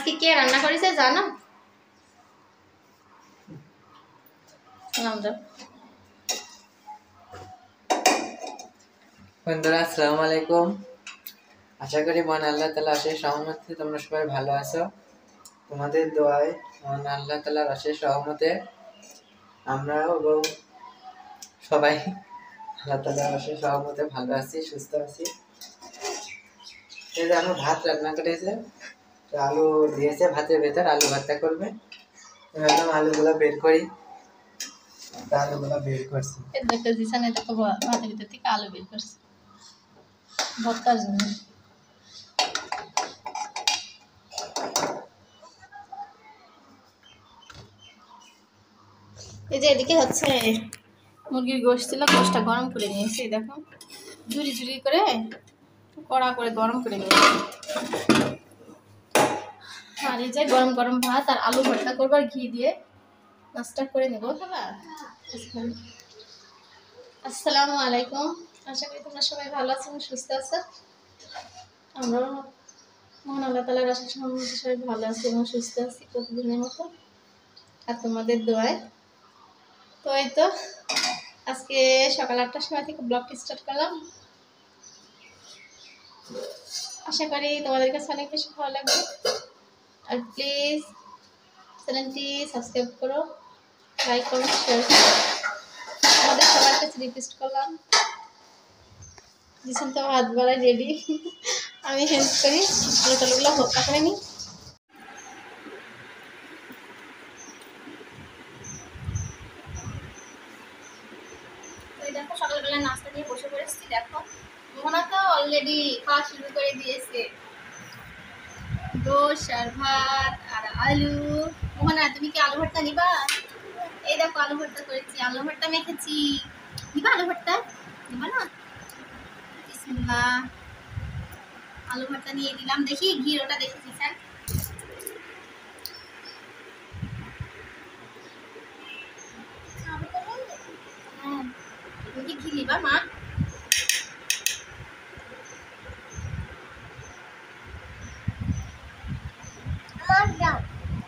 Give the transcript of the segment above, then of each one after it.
আজকে কে রান্না করেছে জানো? বন্ধুরা আসসালামু আলাইকুম। আশা করি মহান আল্লাহ তাআলা অশেষ রহমতে তোমরা সবাই ভালো আছো। তোমাদের দোয়ায় মহান আল্লাহ তাআলার অশেষ রহমতে আমরাও এবং সবাই আল্লাহ তাআলার অশেষ রহমতে ভালো আছি, সুস্থ আছি। এই যে আমার ভাত রান্না করেছে, তো আলু দিয়েছে ভাতের ভেতর, আলু ভর্তা করবে। একদম আলুগুলো বের করি, আলুগুলো বের করছি। দেখো জিসানে দেখো ভাতের ভিতর থেকে আলু বের করছে ভর্তার জন্য। এই যে এদিকে হচ্ছে মুরগির গোশত ছিল, গোশতটা গরম করে নিয়েছি। দেখো ঝুরি ঝুরি করে কড়া করে গরম করে নিয়েছি। আর এই যে গরম গরম ভাত আর আলু ভর্তা করবো আর ঘি দিয়ে নাস্তা করে নেবো। আসসালামু আলাইকুম। আশা করি তোমরা সবাই ভালো আছো, সুস্থ আছো। আমরাও মহান আল্লাহ তাআলার অশেষ রহমতে সবাই ভালো আছি এবং সুস্থ আছি প্রতিদিনের মতো, আর তোমাদের দোয়ায়। তো এই তো আজকে সকাল 8টার সময় থেকে ব্লগটি স্টার্ট করলাম। আশা করি তোমাদের কাছে অনেক বেশি ভালো লাগবে। আর প্লিজ চ্যানেলটি সাবস্ক্রাইব করো, লাইক কমেন্ট শেয়ার করো। আমাদের সবার কাছে রিকোয়েস্ট করলাম। জিসান তো হাত বাড়ায় রেডি, আমি হেল্প করি, আলুগুলো ভর্তা করে নিই। দেখো সকালবেলা নাস্তা নিয়ে বসে পড়েছি। দেখো মোহনা তো অলরেডি খাওয়া শুরু করে দিয়েছে। গোশ আর ভাত আর আলু। মোহনা তুমি কি আলু ভর্তা নিবা? এই দেখো আলু ভর্তা করেছি, আলু ভর্তা মেখেছি। নিবা আলু ভর্তা? নিবা না? বিসমিল্লাহ। আলু ভর্তা নিয়ে দিলাম, দেখি ঘিরোটা দেখেছি স্যার। হ্যাঁ তুমি কি ঘি নিবা মা?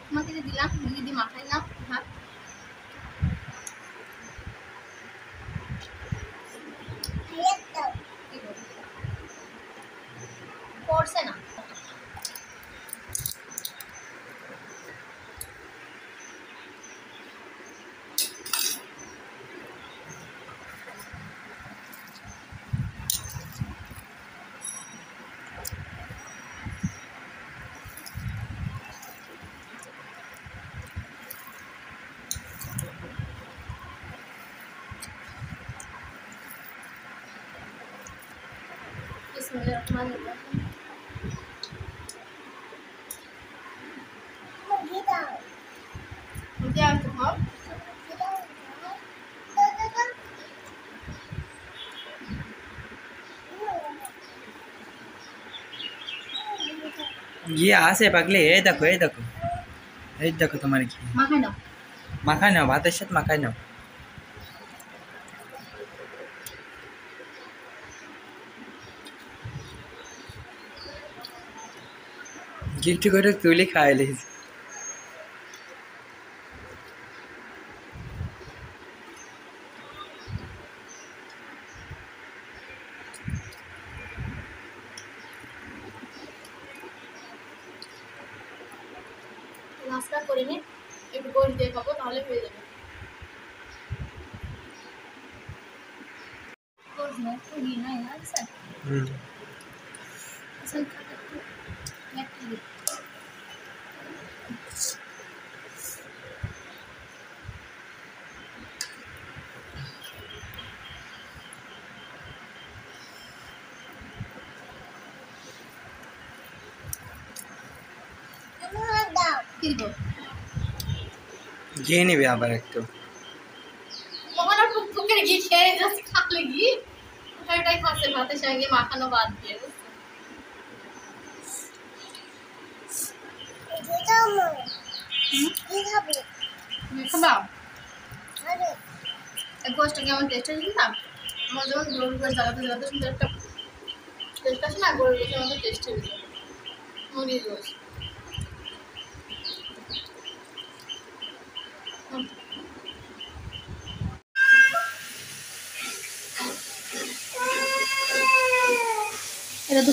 তোমাকে দিলাম, ঘি দিয়ে মাখাই নাও ভাত। পড়ছে না। ঘি আছে পাগলি, এই দেখো এই দেখো এই দেখো তোমার ঘি মাখাই নাও, মাখাই নাও, ভাতের সাথে মাখাই নাও। গিফট করে তুলে খাইলিস। নাস্তা করে নি, একটু গোল দিয়ে খাবো, তাহলে হয়ে যাবে। ঘি নিবি আবার একটু। ঘি খেয়ে যাচ্ছে, খালে ঘি ওটাই খাচ্ছে ভাতের সঙ্গে মাখানো বাদ দিয়ে। গোষ্ঠটা কেমন টেস্ট হয়েছিল না? আমার যখন গরুর গোষ্ঠ জ্বালাতে জ্বালাতে সুন্দর একটা টেস্ট আসে না, গরুর গোষ্ঠের মতো টেস্ট হয়েছিল মুরগির গোষ্ঠ। এটা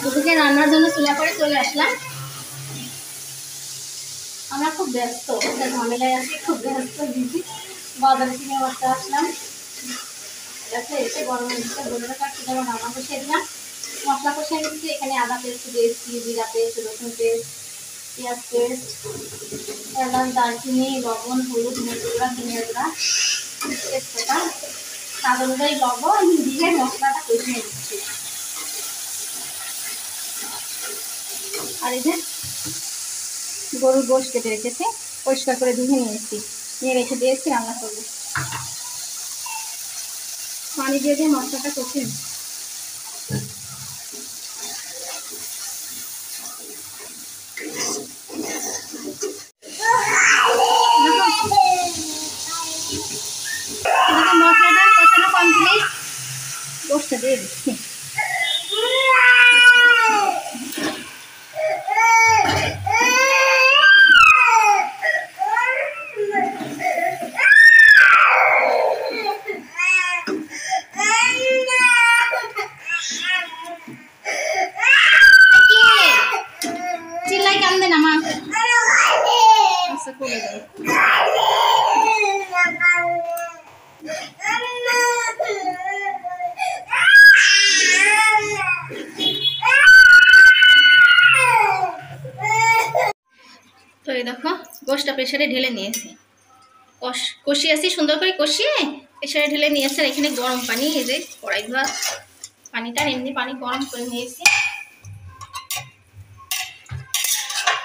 দুপুরকে রান্নার জন্য চুলা করে চলে আসলাম। আমরা খুব ব্যস্ত, একটা ঝামেলায় আছি, খুব ব্যস্ত দিদি। বাজার থেকে করতে আসলাম, এসে গরম দিচ্ছে গরুটা কাটতে যাবো, রান্না বসিয়ে দিলাম। মশলা কষিয়ে নিচ্ছি, এখানে আদা পেস্ট দিয়েছি, জিরা পেস্ট, রসুন পেস্ট, পেঁয়াজ পেস্ট, এলাচ, দারচিনি, লবণ, হলুদ, মরিচগুঁড়া, ধনিয়া গুঁড়া, তেজপাতা, স্বাদ অনুযায়ী লবণ দিয়ে মশলাটা কষিয়ে নিচ্ছি। আর এই যে গরুর গোশ কেটে রেখেছি, পরিষ্কার করে ধুয়ে নিয়ে রেখে দিয়েছি, রান্না করবো। পানি দিয়ে মশলাটা কষিয়ে নিচ্ছি। মশলাটা কষানো কমপ্লিট, গোশটা দিয়ে দিচ্ছি। চিল্লাই কান্দে না মা, আচ্ছা করে দেবো। তো এই দেখো গোশটা প্রেসারে ঢেলে নিয়েছি, কষিয়েছি সুন্দর করে, কষিয়ে প্রেসারে ঢেলে নিয়েছি। আর এখানে গরম পানি, এই যে কড়াই ধোয়া পানিটা, এমনি পানি গরম করে নিয়েছি।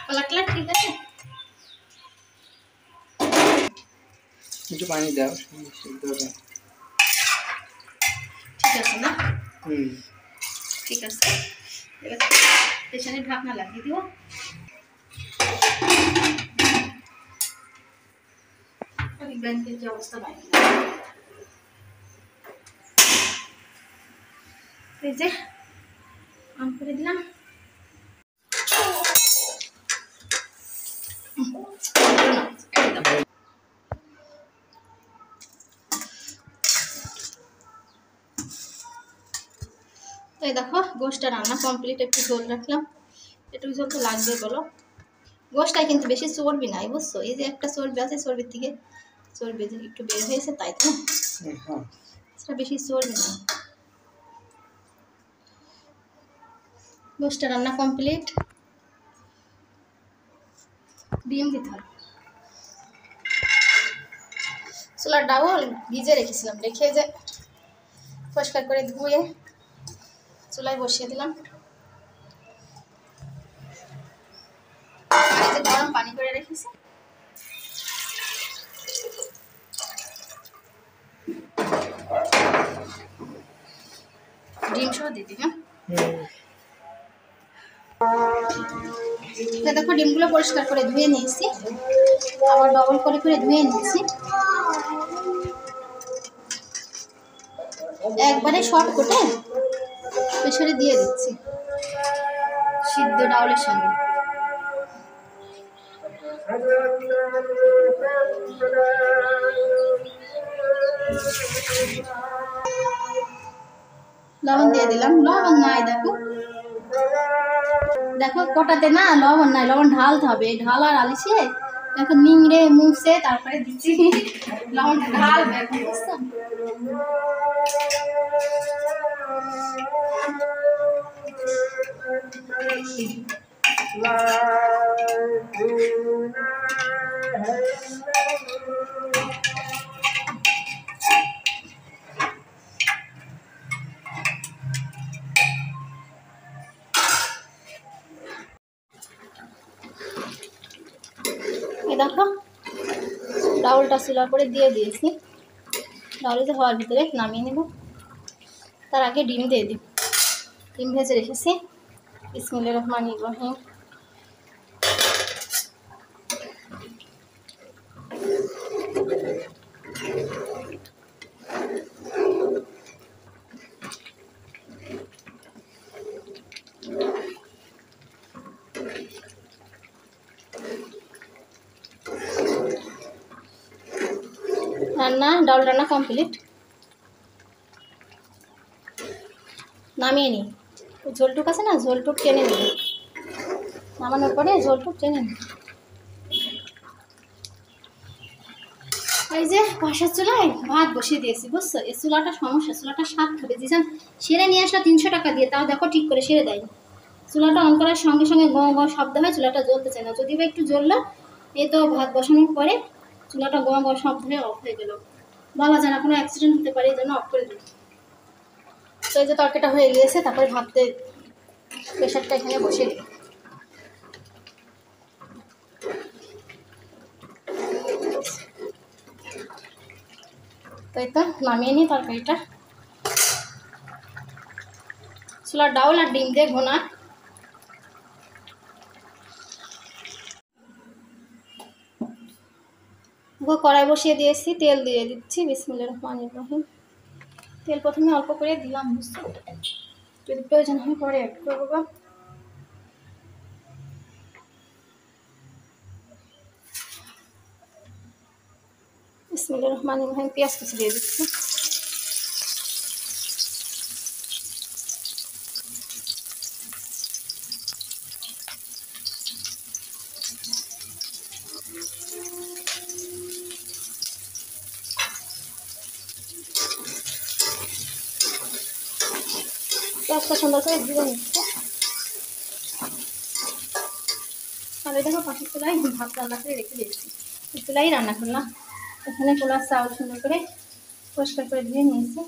কালারটা ঠিক আছে, একটু পানি দাও, ঠিক আছে না? ঠিক আছে, এবার প্রেসারে ঢাকনা লাগিয়ে দিব। ব্যাংকের যে অবস্থা বাইরে, এই যে অন করে দিলাম। তো এই দেখো গোশটা রান্না কমপ্লিট, একটু ঝোল রাখলাম, একটু ঝোল তো লাগবে বলো। গোশটায় কিন্তু বেশি চর্বি নাই বুঝছো, এই যে একটা চর্বি আছে, চর্বির থেকে চর্বি একটু বের হয়েছে, তাই তো সেটা বেশি চর্বি নেই। গোশটা রান্না কমপ্লিট, ডিম দিতে হবে। চুলার ডাউল ভিজে রেখেছিলাম, রেখে যে পরিষ্কার করে ধুয়ে চুলায় বসিয়ে দিলাম। আর এই যে গরম পানি করে রেখেছি, ডিম সহ দিয়ে দিই। হ্যাঁ দেখো ডিমগুলো পরিষ্কার করে ধুয়ে নিয়েছি, আবার ডবল করে ধুয়ে নিয়েছি। একবারে শর্ট করে প্রেসারে দিয়ে দিচ্ছি সিদ্ধ ডাউলের সঙ্গে। লবণ দিয়ে দিলাম, লবণ নাই দেখো, দেখো কোটাতে না লবণ নাই, লবণ ঢালতে হবে, ঢাল আর আলিশে দেখো নিংড়ে মুছে তারপরে দিচ্ছি লবণ ঢালবে এখন, বুঝছো? দেখো ডাউলটা চুলার করে দিয়ে দিয়েছি, ডাউল যে হওয়ার ভিতরে নামিয়ে নেব। তার আগে ডিম দিয়ে দিই, ডিম ভেজে রেখেছি। বিসমিল্লাহির রহমানির রহিম। ডাউল রান্না কমপ্লিট, নামিয়ে নিই। ঝোলটুক আছে না, ঝোলটুক টেনে নিই, নামানোর পরে ঝোলটুক টেনে নিই। এই যে পাশের চুলায় ভাত বসিয়ে দিয়েছি, বুঝছো? এই চুলাটা সমস্যা, চুলাটা স্বাদ খাবে। দিয়েছেন সেরে নিয়ে আসা 300 টাকা দিয়ে, তাও দেখো ঠিক করে সেরে দেয়। চুলাটা অন করার সঙ্গে সঙ্গে গ গ শব্দ হয়, চুলাটা জ্বলতে চায় না। যদি বা একটু জ্বললো, এই তো ভাত বসানোর পরে চুলাটা গ গ শব্দ হয়ে অফ হয়ে গেল। বলা যায় না, কোনো অ্যাক্সিডেন্ট হতে পারে, এই জন্য অফ করে দিই। তো এই যে তরকারিটা হয়ে গিয়েছে, তারপরে ভাততে প্রেশারটা এখানে বসিয়ে দিই। তাই তো নামিয়ে নিই তরকারিটা। ছোলার ডাউল আর ডিম দিয়ে ঘোনা। কড়াই বসিয়ে দিয়েছি, তেল দিয়ে দিচ্ছি। বিসমিল্লাহির রহমানির রহিম। তেল প্রথমে অল্প করে দিলাম, বুঝছো? যদি প্রয়োজন হয় পরে অ্যাড করবো। বা বিসমিল্লাহির রহমানির রহিম। পেঁয়াজ কুচি দিয়ে দিচ্ছি। পেঁয়াজটা সুন্দর করে ভেজে নিচ্ছে। আর এই দেখো পাশের চুলায় ভাত রান্না করে রেখে দিয়েছি। এই চুলাই রান্না করলাম। এখানে কোলার চাউল সুন্দর করে পরিষ্কার করে ধুয়ে নিয়েছি।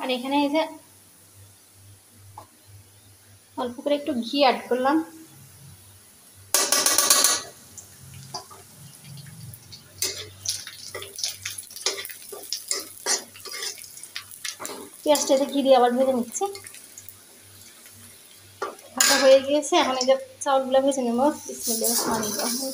আর এখানে এই যে অল্প করে একটু ঘি অ্যাড করলাম। পেঁয়াজটা ঘি দিয়ে আবার ভেজে নিচ্ছি। ভাজা হয়ে গিয়েছে, এখন এই যে চাউলগুলো ভেজে নেব। বিসমিল্লাহির রহমানির রহিম।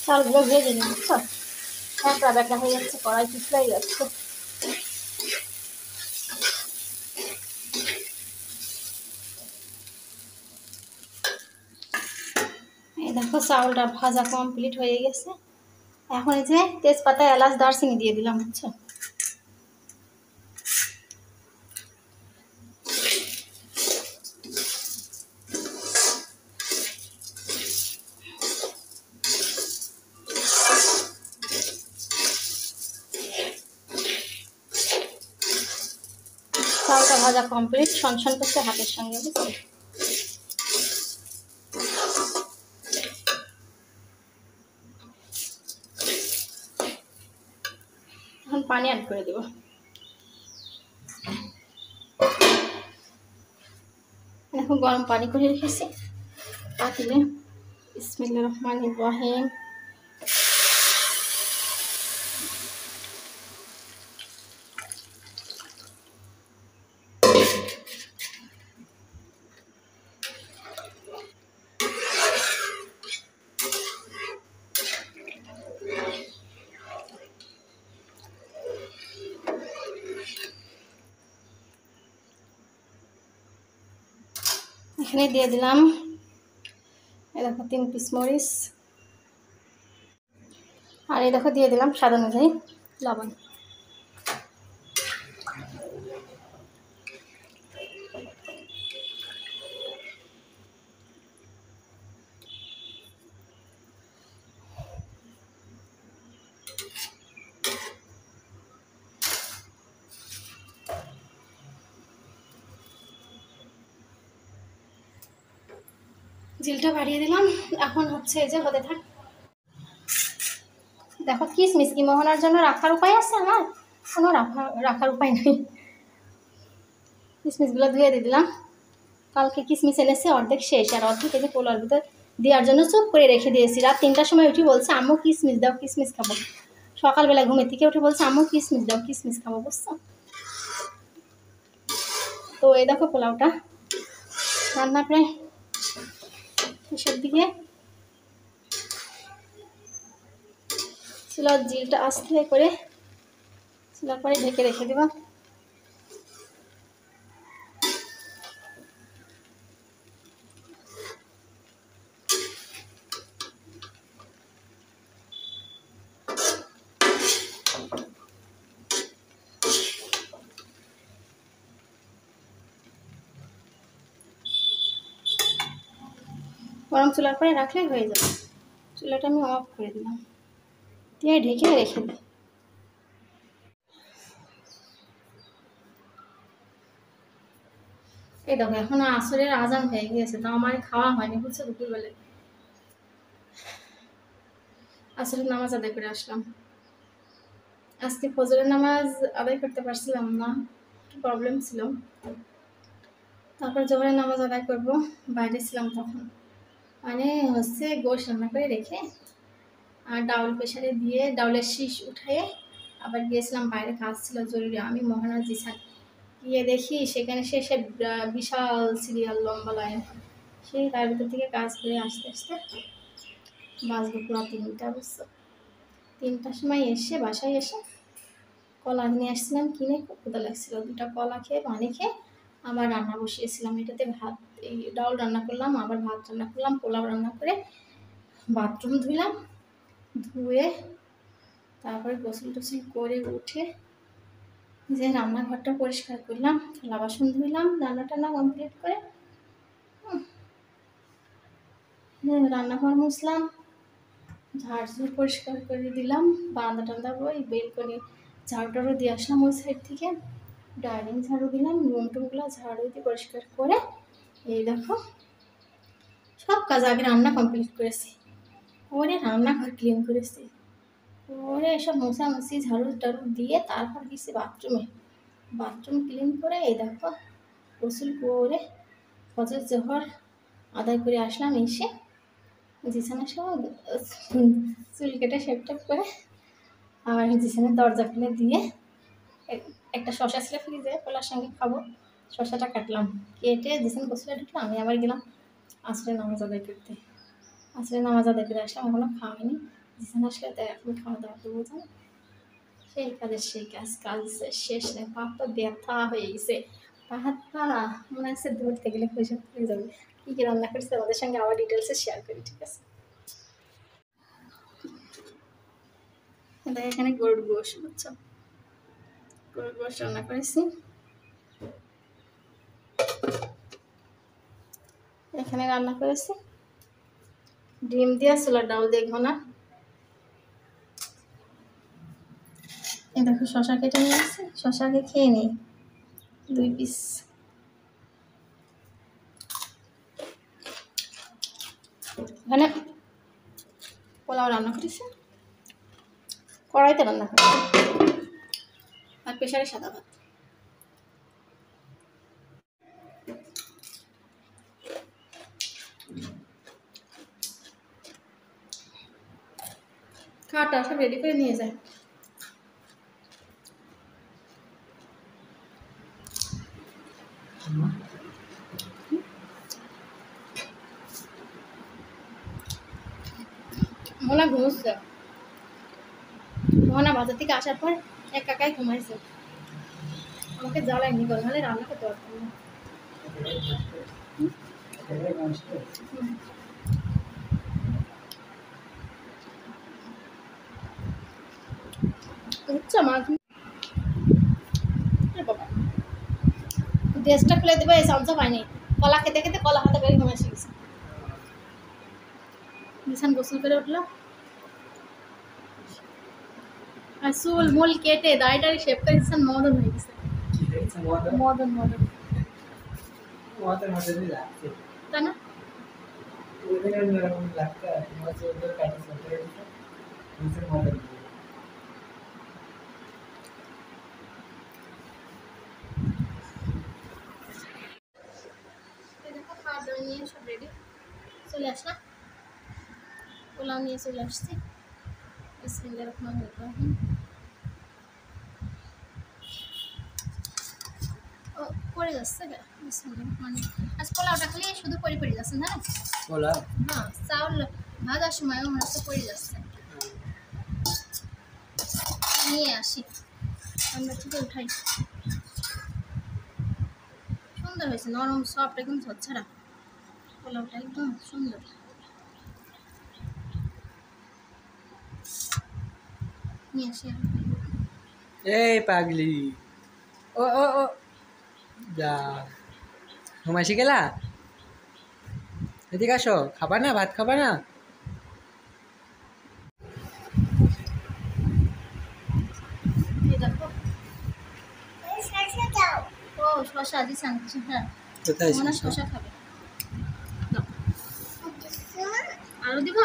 চাউলগুলো ভেজে নিই, বুঝছো? একটা ব্যাটা হয়ে যাচ্ছে, কড়াই পিছলাই যাচ্ছে। এই দেখো চাউলটা ভাজা কমপ্লিট হয়ে গেছে। এখন এই যে তেজপাতা, এলাচ, দারচিনি দিয়ে দিলাম, বুঝছো? চাউলটা ভাজা কমপ্লিট, সনসন করছে হাতের সঙ্গে, বুঝছো? এখন পানি অ্যাড করে দেবো। এখন গরম পানি করে রেখেছি পাতিলে। বিসমিল্লাহির রহমানির রহিম। এখানে দিয়ে দিলাম এই দেখো 3 পিস মরিচ। আর এই দেখো দিয়ে দিলাম স্বাদ অনুযায়ী লবণ। জিলটা বাড়িয়ে দিলাম। এখন হচ্ছে এই যে হতে থাক। দেখো কিশমিশ কি মোহনার জন্য রাখার উপায় আছে আমার? কোনো রাখার উপায় নেই। কিশমিশগুলো ধুয়ে দিয়ে দিলাম। কালকে কিশমিশ এনেছে, অর্ধেক শেষ, আর অর্ধেক এই যে পোলার ভিতর দেওয়ার জন্য চুপ করে রেখে দিয়েছি। রাত 3টার সময় উঠে বলছে আম্মু কিশমিশ দাও, কিশমিশ খাবো। সকালবেলা ঘুমের থেকে উঠে বলছে আম্মু কিশমিশ দাও, কিশমিশ খাবো, বুঝছো? তো এই দেখো পোলাওটা রান্না প্রায় শেষের দিকে। চুলার জিলটা আস্তে করে চুলার পরে ঢেকে রেখে দেবো। গরম চুলার পরে রাখলেই হয়ে যাবে। চুলাটা আমি অফ করে দিলাম, দিয়ে ঢেকে রেখে দিই। এই দেখো এখন আসরের আজান হয়ে গিয়েছে, তো আমার খাওয়া হয়নি, বুঝছো? দুপুরবেলায় আসরের নামাজ আদায় করে আসলাম। আজকে ফজরের নামাজ আদায় করতে পারছিলাম না, একটু প্রবলেম ছিল। তারপর জোহরের নামাজ আদায় করব, বাইরে ছিলাম তখন। মানে হচ্ছে গোশ রান্না করে রেখে আর ডাউল প্রেশারে দিয়ে ডাউলের শীষ উঠায়ে আবার গিয়েছিলাম বাইরে, কাজ ছিল জরুরি। আমি মহারাজ জিসান গিয়ে দেখি সেখানে সে বিশাল সিরিয়াল, লম্বা লাইন। সেই তার ভিতর থেকে কাজ করে আসতে আসতে বাজলো পুরো 3টা, বুঝছো? 3টার সময় এসে বাসায় এসে কলা নিয়ে আসছিলাম কিনে, খুব ক্ষুধা লাগছিল। 2টা কলা খেয়ে পানি খেয়ে আবার রান্না বসিয়েছিলাম। এটাতে ভাত, এই ডাউল রান্না করলাম, আবার ভাত রান্না করলাম, পোলাও রান্না করে বাথরুম ধুইলাম। ধুয়ে তারপরে গোসল টোসল করে উঠে যে রান্নাঘরটা পরিষ্কার করলাম, থালা বাসন ধুইলাম, রান্না টান্না কমপ্লিট করে রান্নাঘর মুছলাম, ঝাড় পরিষ্কার করে দিলাম, বারান্দা টান্দা ওই বেলকনি ঝাড়ু টাড়ু দিয়ে আসলাম ওই সাইড থেকে। ডাইনিং ঝাড়ু দিলাম, রুম টুমগুলো ঝাড়ু দিয়ে পরিষ্কার করে এই দেখো সব কাজ আগে রান্না কমপ্লিট করেছি, ওরে রান্নাঘর ক্লিন করেছি, ওরে এসব মোছামুছি ঝাড়ু টাড়ু দিয়ে তারপর গেছি বাথরুমে। বাথরুম ক্লিন করে এই দেখো গোসল করে ফজর জোহর আদায় করে আসলাম। এসে বিছানা সব চুল কেটে শেপটেপ করে আবার বিছানার দরজা খুলে দিয়ে একটা শশা ছিল ফ্রিজে, পোলার সঙ্গে খাবো, শশাটা কাটলাম, কেটে বিছানা গোসলে ঢুকলাম। আমি আবার গেলাম আসলে নামাজ আদায় করতে। আসলে নামাজ আদায় করে আসলাম, এখনো খাওয়াইনি। বিছানা আসলে তাই এখন খাওয়া দাওয়া করবো, জানো? সেই কাজের সেই কাজ, কাজ শেষ নেই। পা তো ব্যথা হয়ে গেছে, পা হাত পা মনে হচ্ছে ধরতে গেলে পয়সা হয়ে যাবে। কী কী রান্না করছে আমাদের সঙ্গে আবার ডিটেলসে শেয়ার করি, ঠিক আছে? এখানে গরুর গোশ, বুঝছো? গরুর গোশ রান্না করেছি। এখানে রান্না করেছি ডিম দিয়া ছোলার ডাল দিয়ে ঘনা। এই দেখো শশা কেটে নিয়ে আসছি, শশাকে খেয়ে নিই 2 পিস। এখানে পোলাও রান্না করেছি, কড়াইতে রান্না করেছি, আর প্রেশারে সাদা ভাত। খাওয়াটা সব রেডি করে নিয়ে যায়। মোনা ঘুমোচ্ছে, মোহনা বাজার থেকে আসার পর এক কাকাই ঘুমাইছে, আমাকে জ্বালায়নি, গল নাহলে রান্না করতে পারতাম না। বুঝছো মা, ড্রেসটা খুলে দেবে, এই চামচা পাইনি, কলা খেতে খেতে কলা হাতে করে ঘুমাইছে গেছে। নিশান গোসল করে উঠলো, আর চুল মুল কেটে দাড়ি টাড়ি শেভ করে নিশান মদন হয়ে গেছে। মদন মদন তাই না? আসলাম, পোলাও নিয়ে চলে আসছি। বিসমিল্লাহির রহমানির রহিম। ও পড়ে যাচ্ছে গা। বিসমিল্লাহির রহমানির রহিম। আজ পোলাওটা খালি শুধু পড়ে যাচ্ছে না? পোলাও হ্যাঁ, চাউল ভাজার সময়ও মনে হচ্ছে পড়ে যাচ্ছে। নিয়ে আসি, আমরা থেকে উঠাই। সুন্দর হয়েছে, নরম সফট, একদম ঝরঝরা। পোলাওটা একদম সুন্দর। নিয়ে আসি আর। এই পাগলি, ও ও ও যা ঘুমাইছি গেলা। এদিকে আসো, খাবা না? ভাত খাবা না? এই দেখো, ও শশা দিছে আনছি। হ্যাঁ, কোথায় মনে হয় শশা খাবে। দাও। আরো দিব?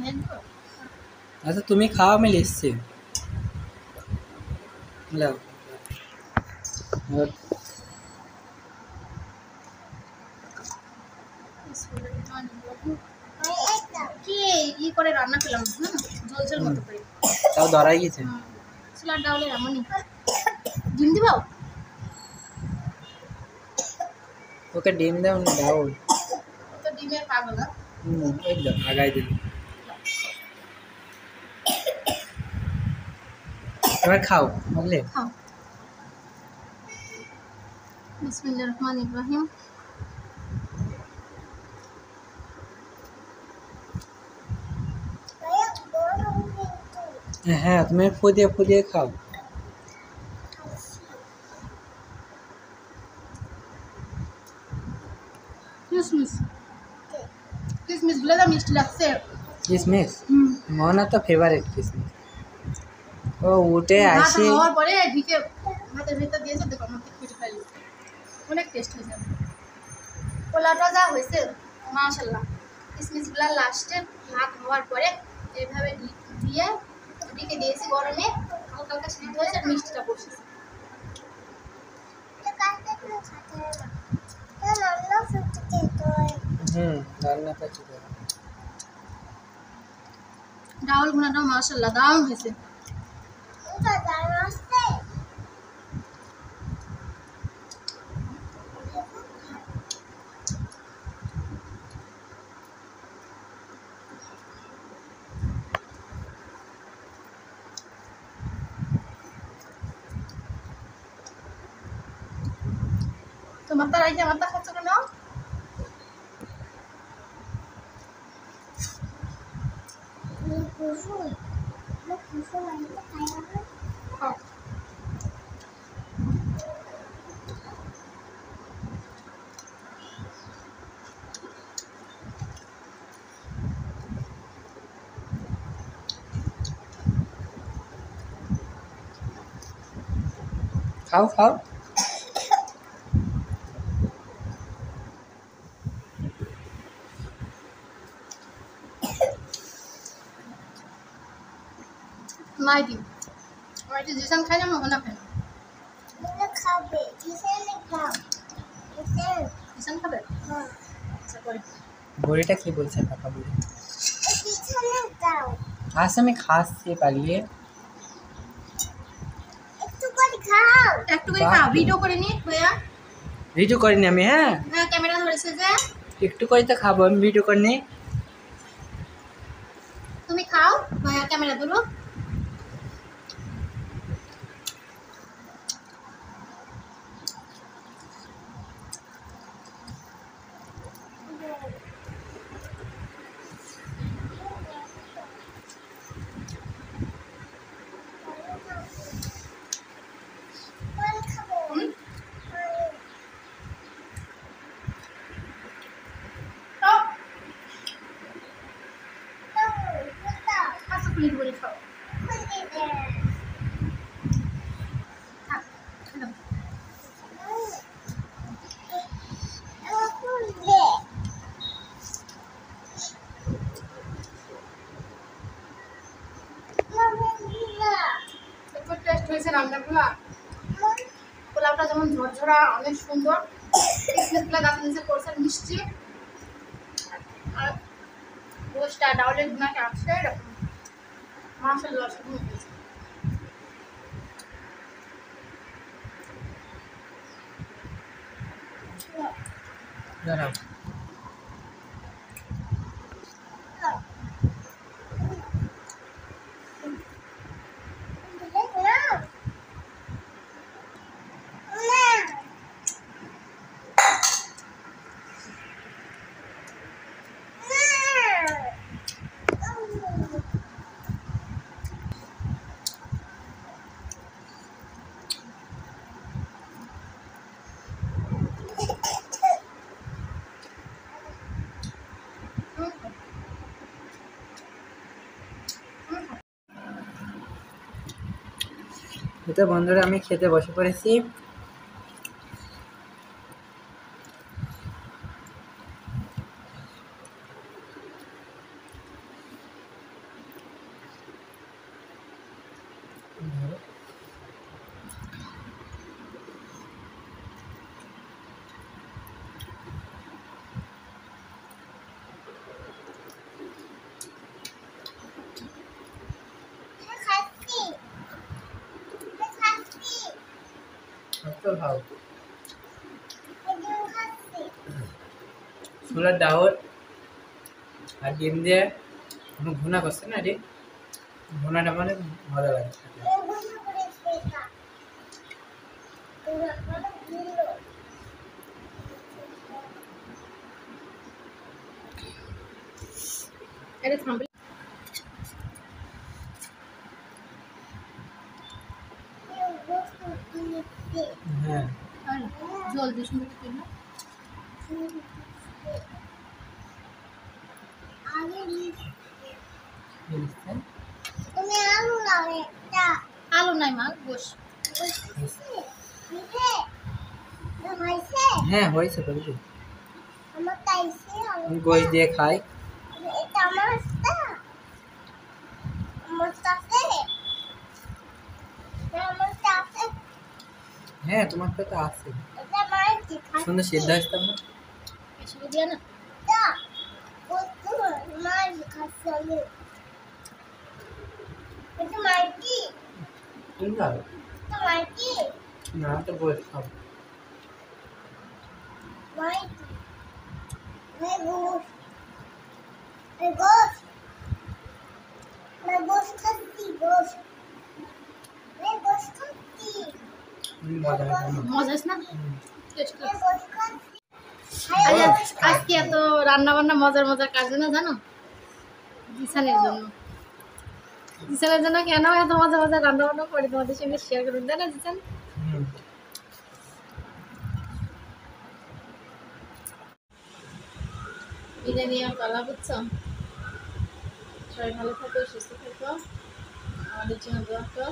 দেখো। আচ্ছা তুমি খাও, আমি লিখছি। লাও। কি ই করে রান্না করলাম, ঝোল ঝোল মতো করে। তাও ধরাই গেছে। ছোলার ডাউলে এমনই। ডিম দিব? ওকে ডিম দাও না, দাও। ও তো ডিমের পাগল না। একদম আগাই দিল। এবার খাও, বুঝলে? খাও। বিসমিল্লাহির রহমানির রহিম। হ্যাঁ, তুমি ফুদিয়ে ফুদিয়ে খাও। কিসমিস, কিসমিস গুলো তো মিষ্টি লাগছে। কিসমিস হুম। মনে তো ফেভারিট কিসমিস। ও উঠে ভাত আসি। হওয়ার পরে ঢিকে ভাতের ভিতর দিয়েছে, দেখো আমার কেটে ফেলি। অনেক টেস্ট হয়েছে। পোলাওটা যা হয়েছে মাশাআল্লাহ। কিসমিসগুলো লাস্টে ভাত হওয়ার পরে এইভাবে দিয়ে ঢেকে দিয়েছি গরমে, হালকা হালকা সিদ্ধ হয়েছে আর মিষ্টিটা বসেছে। রান্না করছি তো। ডাউল ভুনাটাও মাশাআল্লাহ দারুণ হয়েছে। তোমার তার আগে আমার তা খাচ্ছ কেন? খাও। খাও খাও। মাইটি মাইটি জিসান খাই না মনে খাই না। জিসান খাবে? আচ্ছা করে। বড়িটা কি বলছে পাপা? বলি আচ্ছা আমি খাচ্ছি পাগলি। একটু করে খাও, ভিডিও করে নি ভাইয়া। ভিডিও করিনি আমি। হ্যাঁ, হ্যাঁ, ক্যামেরা ধরেছে যে। একটু করে তো খাবো, আমি ভিডিও করিনি। তুমি খাও, ভাইয়া ক্যামেরা ধরো। প্লিজ বলে খাও। থাক, খেলাম। খুব টেস্ট হয়েছে রান্নাগুলা। পোলাওটা যেমন ঝরঝরা, অনেক সুন্দর। কিসমিসগুলো গাছের নিচে পড়ছে, মিষ্টি। আর গোশটা ডাউলের গুণাকে আসছে এরকম মাংসের লস দাঁড়াও। তো বন্ধুরা আমি খেতে বসে পড়েছি। খাও ছোলার ডাউল আর ডিম দিয়ে ভুনা করছে না, এটি ভুনাটা মানে মজা লাগে। এটা থামবে হ্যাঁ জলদি শুনতে পাই না তুমি আলু নাও একটা আলু নাই মা গোশ হ্যাঁ হয়েছে বলছি, আমার তাইছে আমি গোশ দিয়ে খাই। এটা আমার আছে আমার সাথে হ্যাঁ তোমার তো আছে এটা আমার কি সুন্দর সিদ্ধ আসতাম না। এসব দিয়া না খাতা কত মার খাসলে এটা মাইকি তুমি খাও এটা মাইকি না, তো গোশ খাও। মাইকি मैं गोश्त मैं गोश्त खाती गोश्त मैं गोश्त खाती মজা হয় না? মজা আছে না টেস্ট मैं गोश्त खाती আজকে এত রান্না বান্না মজার মজার কাজ না জানো জিসানের জন্য কেন এত মজা মজার রান্না বান্না করে তোমাদের সঙ্গে শেয়ার করুন তাই না জিসান হুম। বিদায় নিয়ে পালা বুঝছো সবাই ভালো থাকো সুস্থ থাকো আমাদের জন্য দোয়া করো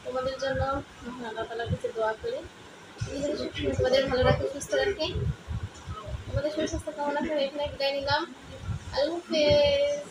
তোমাদের জন্য আল্লাহ তাআলার কাছে দোয়া করি তোমাদের ভালো রাখো সুস্থ রাখে তোমাদের সুস্বাস্থ্য কামনা করে এখানে বিদায় নিলাম আল্লাহ হাফেজ